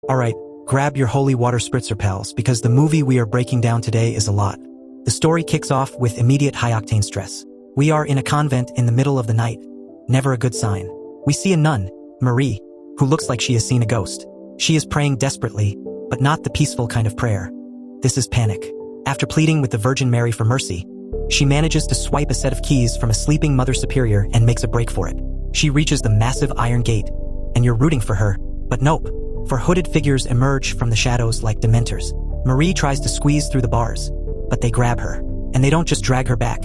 Alright, grab your holy water spritzer pals because the movie we are breaking down today is a lot. The story kicks off with immediate high-octane stress. We are in a convent in the middle of the night. Never a good sign. We see a nun, Marie, who looks like she has seen a ghost. She is praying desperately, but not the peaceful kind of prayer. This is panic. After pleading with the Virgin Mary for mercy, she manages to swipe a set of keys from a sleeping Mother Superior and makes a break for it. She reaches the massive iron gate, and you're rooting for her, but nope. For hooded figures emerge from the shadows like dementors. Marie tries to squeeze through the bars, but they grab her. And they don't just drag her back.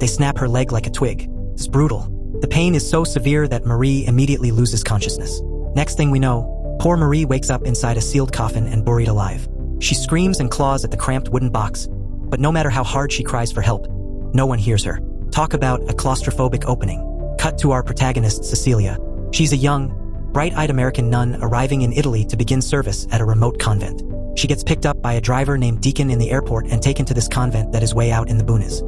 They snap her leg like a twig. It's brutal. The pain is so severe that Marie immediately loses consciousness. Next thing we know, poor Marie wakes up inside a sealed coffin and buried alive. She screams and claws at the cramped wooden box, but no matter how hard she cries for help, no one hears her. Talk about a claustrophobic opening. Cut to our protagonist, Cecilia. She's a young, bright-eyed American nun arriving in Italy to begin service at a remote convent. She gets picked up by a driver named Deacon in the airport and taken to this convent that is way out in the boonies.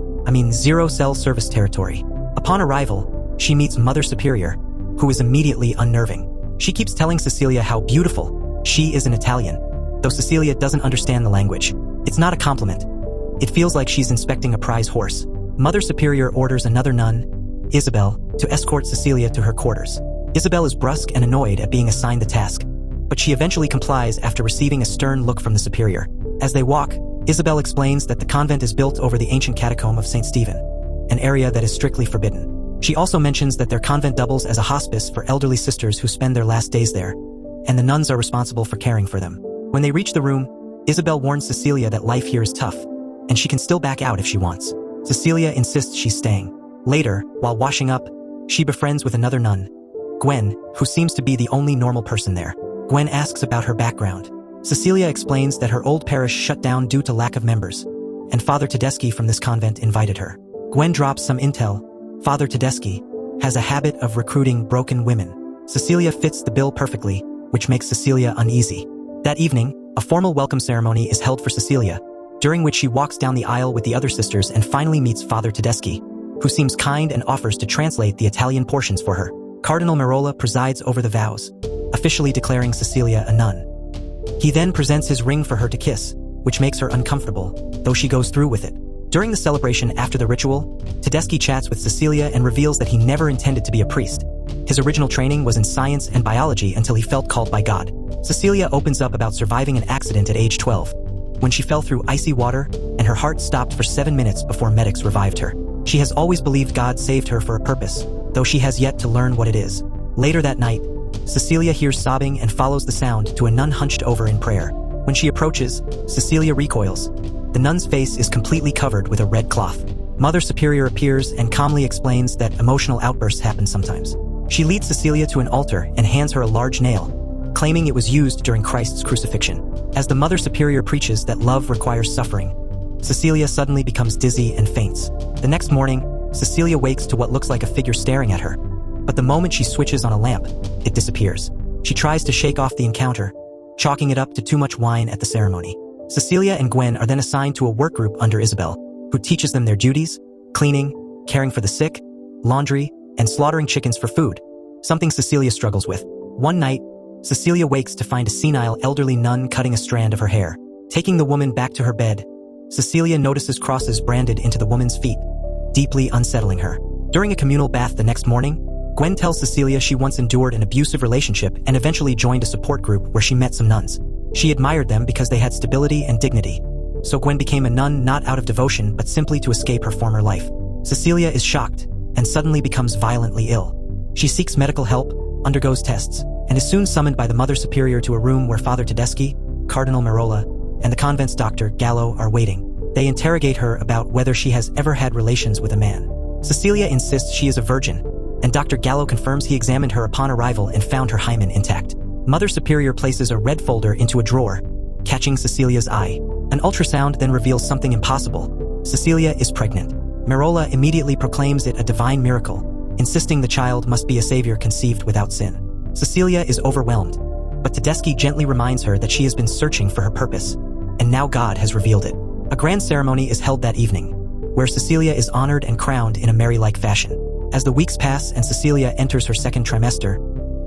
Zero-cell service territory. Upon arrival, she meets Mother Superior, who is immediately unnerving. She keeps telling Cecilia how beautiful she is in Italian, though Cecilia doesn't understand the language. It's not a compliment. It feels like she's inspecting a prize horse. Mother Superior orders another nun, Isabel, to escort Cecilia to her quarters. Isabel is brusque and annoyed at being assigned the task, but she eventually complies after receiving a stern look from the superior. As they walk, Isabel explains that the convent is built over the ancient catacomb of St. Stephen, an area that is strictly forbidden. She also mentions that their convent doubles as a hospice for elderly sisters who spend their last days there, and the nuns are responsible for caring for them. When they reach the room, Isabel warns Cecilia that life here is tough, and she can still back out if she wants. Cecilia insists she's staying. Later, while washing up, she befriends with another nun, Gwen, who seems to be the only normal person there. Gwen asks about her background. Cecilia explains that her old parish shut down due to lack of members, and Father Tedeschi from this convent invited her. Gwen drops some intel. Father Tedeschi has a habit of recruiting broken women. Cecilia fits the bill perfectly, which makes Cecilia uneasy. That evening, a formal welcome ceremony is held for Cecilia, during which she walks down the aisle with the other sisters and finally meets Father Tedeschi, who seems kind and offers to translate the Italian portions for her. Cardinal Merola presides over the vows, officially declaring Cecilia a nun. He then presents his ring for her to kiss, which makes her uncomfortable, though she goes through with it. During the celebration after the ritual, Tedeschi chats with Cecilia and reveals that he never intended to be a priest. His original training was in science and biology until he felt called by God. Cecilia opens up about surviving an accident at age 12, when she fell through icy water and her heart stopped for 7 minutes before medics revived her. She has always believed God saved her for a purpose, though she has yet to learn what it is. Later that night, Cecilia hears sobbing and follows the sound to a nun hunched over in prayer. When she approaches, Cecilia recoils. The nun's face is completely covered with a red cloth. Mother Superior appears and calmly explains that emotional outbursts happen sometimes. She leads Cecilia to an altar and hands her a large nail, claiming it was used during Christ's crucifixion. As the Mother Superior preaches that love requires suffering, Cecilia suddenly becomes dizzy and faints. The next morning, Cecilia wakes to what looks like a figure staring at her, but the moment she switches on a lamp, it disappears. She tries to shake off the encounter, chalking it up to too much wine at the ceremony. Cecilia and Gwen are then assigned to a work group under Isabel, who teaches them their duties: cleaning, caring for the sick, laundry, and slaughtering chickens for food, something Cecilia struggles with. One night, Cecilia wakes to find a senile elderly nun cutting a strand of her hair. Taking the woman back to her bed, Cecilia notices crosses branded into the woman's feet, deeply unsettling her. During a communal bath the next morning, Gwen tells Cecilia she once endured an abusive relationship and eventually joined a support group where she met some nuns. She admired them because they had stability and dignity. So Gwen became a nun not out of devotion but simply to escape her former life. Cecilia is shocked and suddenly becomes violently ill. She seeks medical help, undergoes tests, and is soon summoned by the Mother Superior to a room where Father Tedeschi, Cardinal Merola, and the convent's doctor, Gallo, are waiting. They interrogate her about whether she has ever had relations with a man. Cecilia insists she is a virgin, and Dr. Gallo confirms he examined her upon arrival and found her hymen intact. Mother Superior places a red folder into a drawer, catching Cecilia's eye. An ultrasound then reveals something impossible. Cecilia is pregnant. Merola immediately proclaims it a divine miracle, insisting the child must be a savior conceived without sin. Cecilia is overwhelmed, but Tedeschi gently reminds her that she has been searching for her purpose, and now God has revealed it. A grand ceremony is held that evening, where Cecilia is honored and crowned in a Mary-like fashion. As the weeks pass and Cecilia enters her second trimester,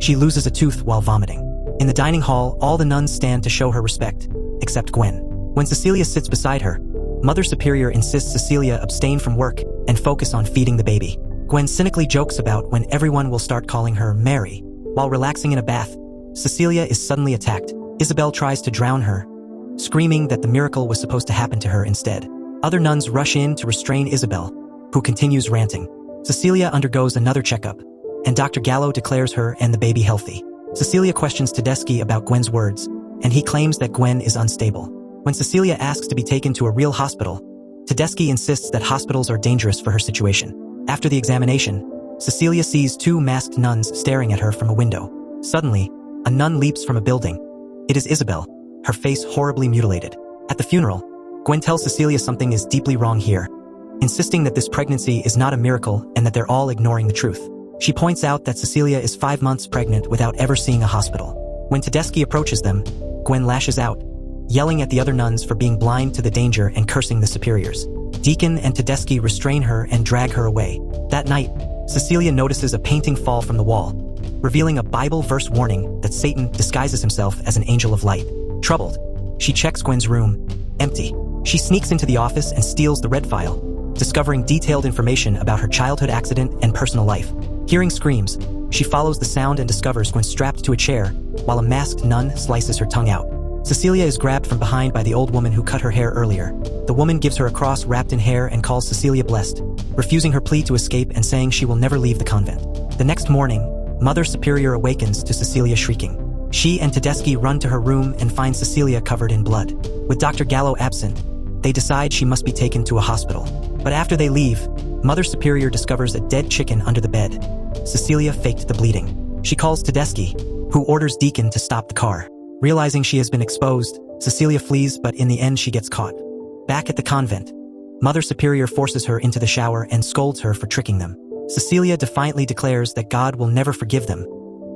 she loses a tooth while vomiting. In the dining hall, all the nuns stand to show her respect, except Gwen. When Cecilia sits beside her, Mother Superior insists Cecilia abstain from work and focus on feeding the baby. Gwen cynically jokes about when everyone will start calling her Mary. While relaxing in a bath, Cecilia is suddenly attacked. Isabel tries to drown her, screaming that the miracle was supposed to happen to her instead. Other nuns rush in to restrain Isabel, who continues ranting. Cecilia undergoes another checkup, and Dr. Gallo declares her and the baby healthy. Cecilia questions Tedeschi about Gwen's words, and he claims that Gwen is unstable. When Cecilia asks to be taken to a real hospital, Tedeschi insists that hospitals are dangerous for her situation. After the examination, Cecilia sees two masked nuns staring at her from a window. Suddenly, a nun leaps from a building. It is Isabel, her face horribly mutilated. At the funeral, Gwen tells Cecilia something is deeply wrong here, insisting that this pregnancy is not a miracle and that they're all ignoring the truth. She points out that Cecilia is 5 months pregnant without ever seeing a hospital. When Tedeschi approaches them, Gwen lashes out, yelling at the other nuns for being blind to the danger and cursing the superiors. Deacon and Tedeschi restrain her and drag her away. That night, Cecilia notices a painting fall from the wall, revealing a Bible verse warning that Satan disguises himself as an angel of light. Troubled, she checks Gwen's room, empty. She sneaks into the office and steals the red file, discovering detailed information about her childhood accident and personal life. Hearing screams, she follows the sound and discovers Gwen strapped to a chair, while a masked nun slices her tongue out. Cecilia is grabbed from behind by the old woman who cut her hair earlier. The woman gives her a cross wrapped in hair and calls Cecilia blessed, refusing her plea to escape and saying she will never leave the convent. The next morning, Mother Superior awakens to Cecilia shrieking. She and Tedeschi run to her room and find Cecilia covered in blood. With Dr. Gallo absent, they decide she must be taken to a hospital. But after they leave, Mother Superior discovers a dead chicken under the bed. Cecilia faked the bleeding. She calls Tedeschi, who orders Deacon to stop the car. Realizing she has been exposed, Cecilia flees, but in the end she gets caught. Back at the convent, Mother Superior forces her into the shower and scolds her for tricking them. Cecilia defiantly declares that God will never forgive them,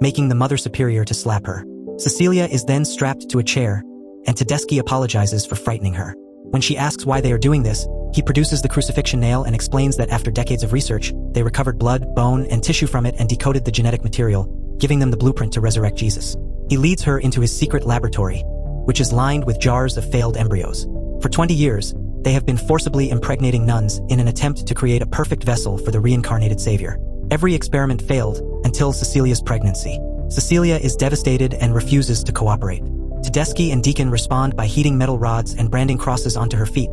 making the Mother Superior to slap her. Cecilia is then strapped to a chair, and Tedeschi apologizes for frightening her. When she asks why they are doing this, he produces the crucifixion nail and explains that after decades of research, they recovered blood, bone, and tissue from it and decoded the genetic material, giving them the blueprint to resurrect Jesus. He leads her into his secret laboratory, which is lined with jars of failed embryos. For 20 years, they have been forcibly impregnating nuns in an attempt to create a perfect vessel for the reincarnated Savior. Every experiment failed until Cecilia's pregnancy. Cecilia is devastated and refuses to cooperate. Tedeschi and Deacon respond by heating metal rods and branding crosses onto her feet,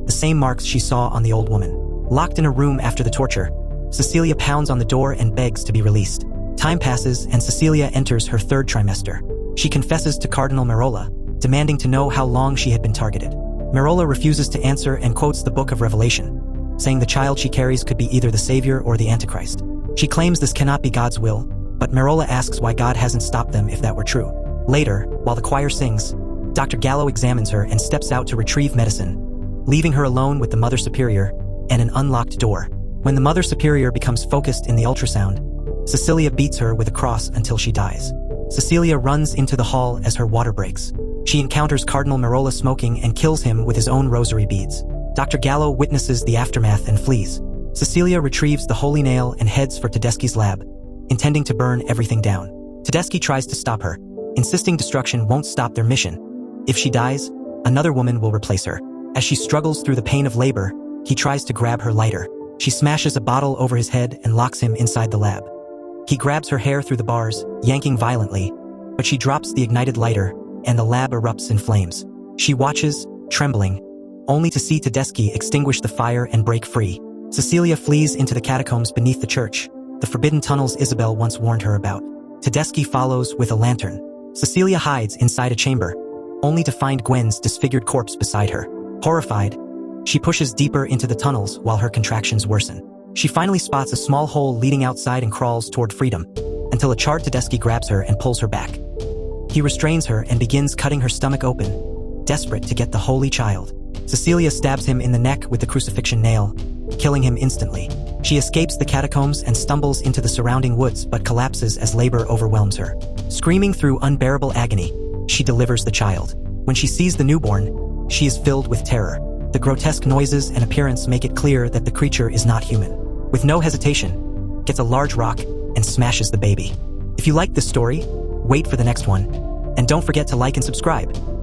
the same marks she saw on the old woman. Locked in a room after the torture, Cecilia pounds on the door and begs to be released. Time passes and Cecilia enters her 3rd trimester. She confesses to Cardinal Merola, demanding to know how long she had been targeted. Merola refuses to answer and quotes the Book of Revelation, saying the child she carries could be either the Savior or the Antichrist. She claims this cannot be God's will, but Merola asks why God hasn't stopped them if that were true. Later, while the choir sings, Dr. Gallo examines her and steps out to retrieve medicine, leaving her alone with the Mother Superior and an unlocked door. When the Mother Superior becomes focused in the ultrasound, Cecilia beats her with a cross until she dies. Cecilia runs into the hall as her water breaks. She encounters Cardinal Merola smoking and kills him with his own rosary beads. Dr. Gallo witnesses the aftermath and flees. Cecilia retrieves the holy nail and heads for Tedeschi's lab, intending to burn everything down. Tedeschi tries to stop her, insisting destruction won't stop their mission. If she dies, another woman will replace her. As she struggles through the pain of labor, he tries to grab her lighter. She smashes a bottle over his head and locks him inside the lab. He grabs her hair through the bars, yanking violently, but she drops the ignited lighter, and the lab erupts in flames. She watches, trembling, only to see Tedeschi extinguish the fire and break free. Cecilia flees into the catacombs beneath the church, the forbidden tunnels Isabel once warned her about. Tedeschi follows with a lantern. Cecilia hides inside a chamber, only to find Gwen's disfigured corpse beside her. Horrified, she pushes deeper into the tunnels while her contractions worsen. She finally spots a small hole leading outside and crawls toward freedom, until a charred Tedeschi grabs her and pulls her back. He restrains her and begins cutting her stomach open, desperate to get the holy child. Cecilia stabs him in the neck with the crucifixion nail, killing him instantly. She escapes the catacombs and stumbles into the surrounding woods but collapses as labor overwhelms her. Screaming through unbearable agony, she delivers the child. When she sees the newborn, she is filled with terror. The grotesque noises and appearance make it clear that the creature is not human. With no hesitation, gets a large rock and smashes the baby. If you like this story, wait for the next one. don't forget to like and subscribe.